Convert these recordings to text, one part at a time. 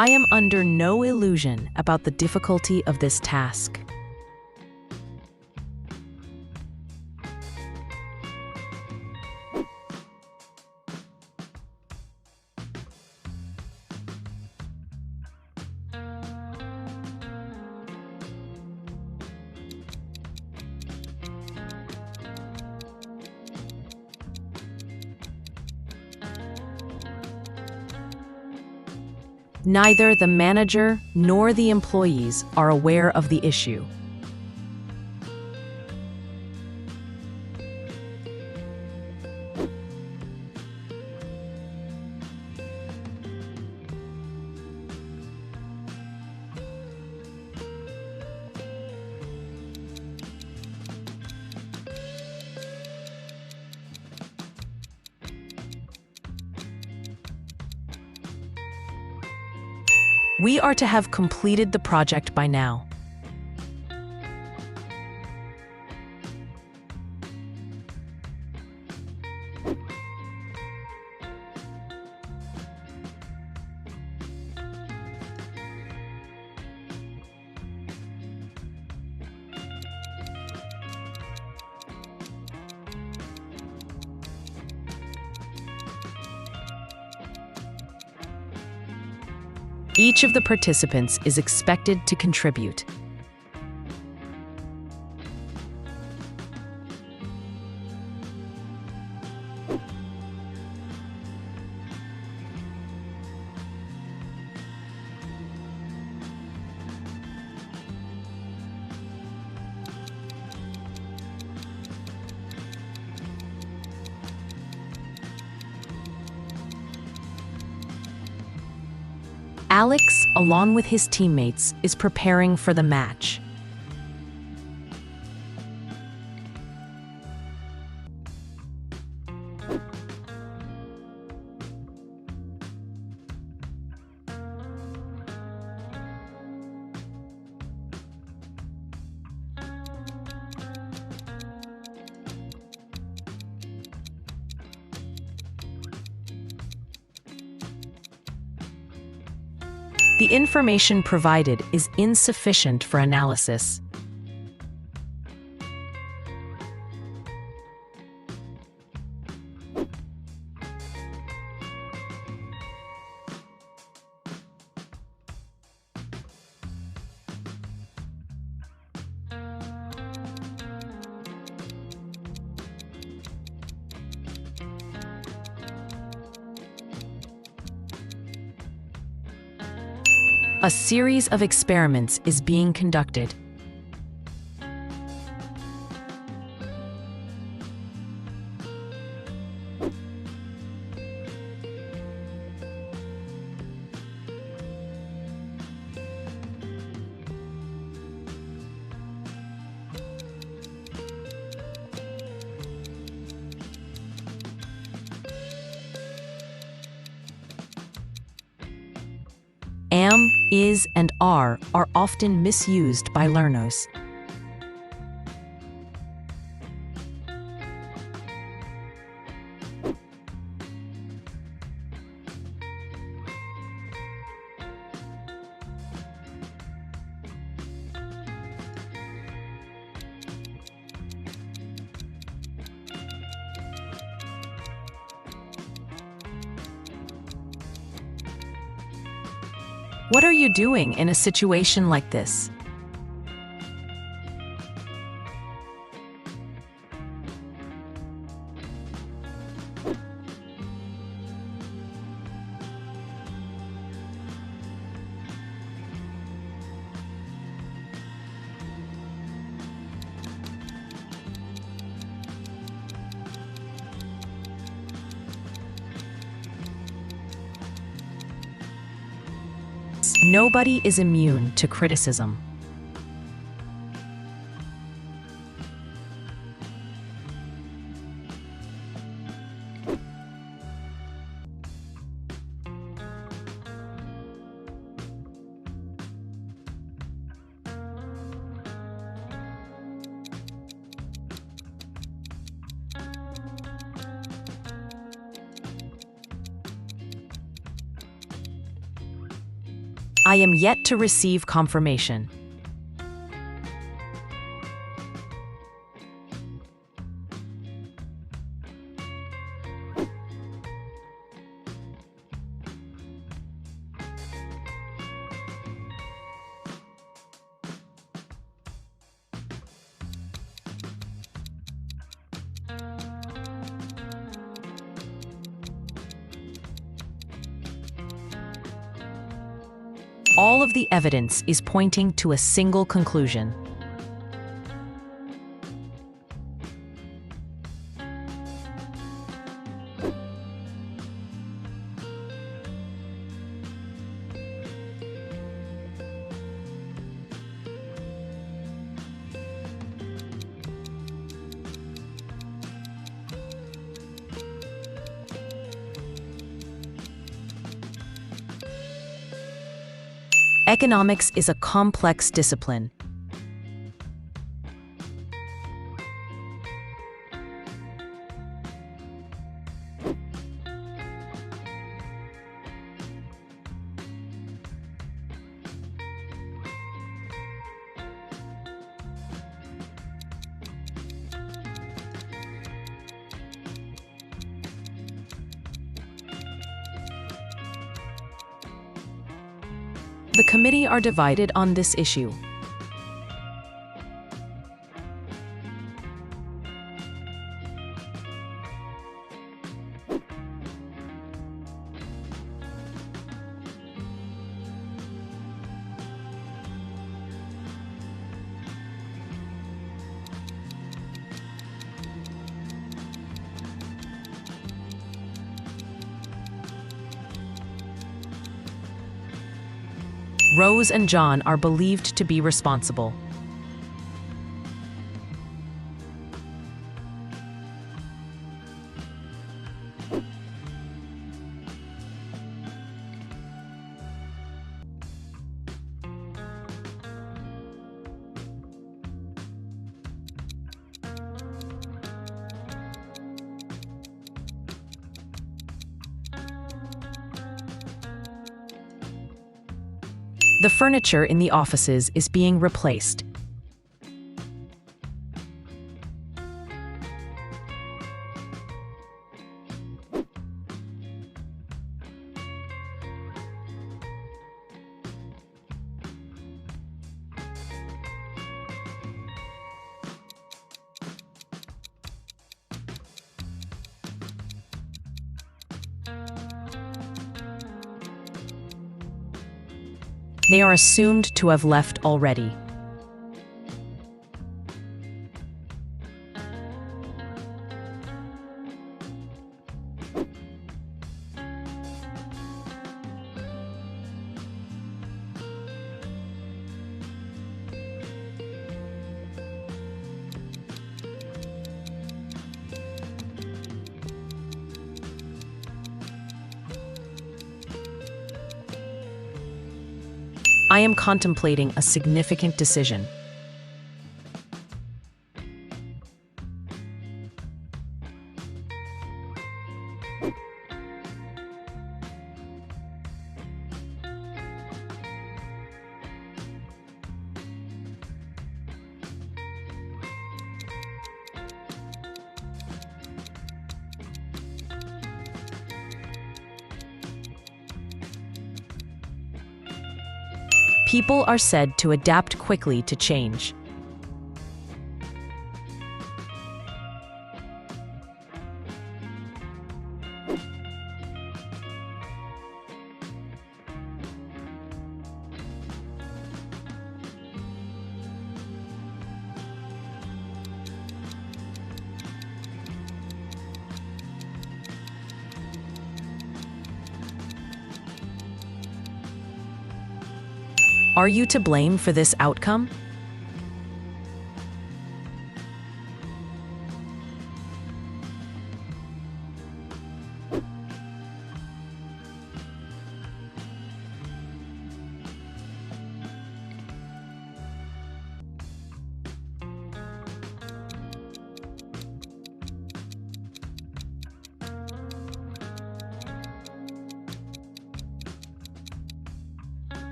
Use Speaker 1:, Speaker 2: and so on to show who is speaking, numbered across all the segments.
Speaker 1: I am under no illusion about the difficulty of this task. Neither the manager nor the employees are aware of the issue. We are to have completed the project by now. Each of the participants is expected to contribute. Alex, along with his teammates, is preparing for the match. The information provided is insufficient for analysis. A series of experiments is being conducted. Am, is, and are often misused by learners. What are you doing in a situation like this? Nobody is immune to criticism. I am yet to receive confirmation. All of the evidence is pointing to a single conclusion. Economics is a complex discipline. The committee are divided on this issue. Rose and John are believed to be responsible. The furniture in the offices is being replaced. They are assumed to have left already. I am contemplating a significant decision. People are said to adapt quickly to change. Are you to blame for this outcome?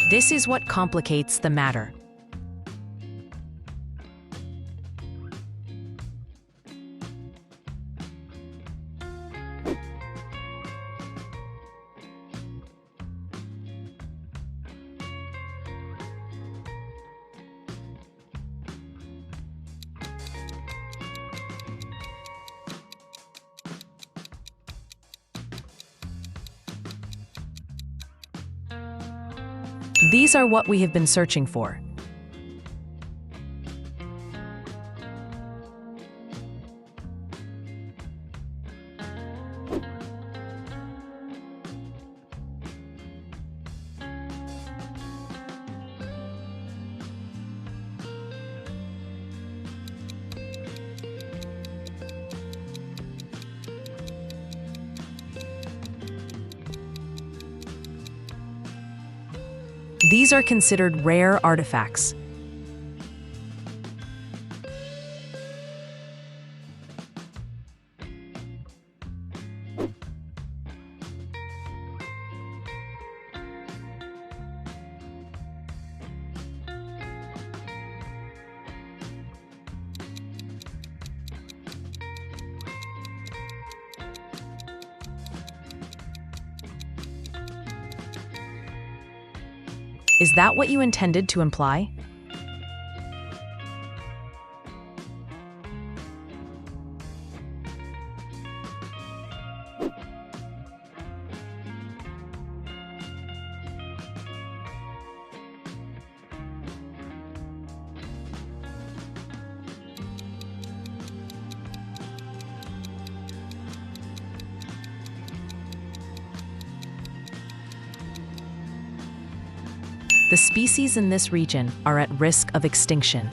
Speaker 1: This is what complicates the matter. These are what we have been searching for. These are considered rare artifacts. Is that what you intended to imply? The species in this region are at risk of extinction.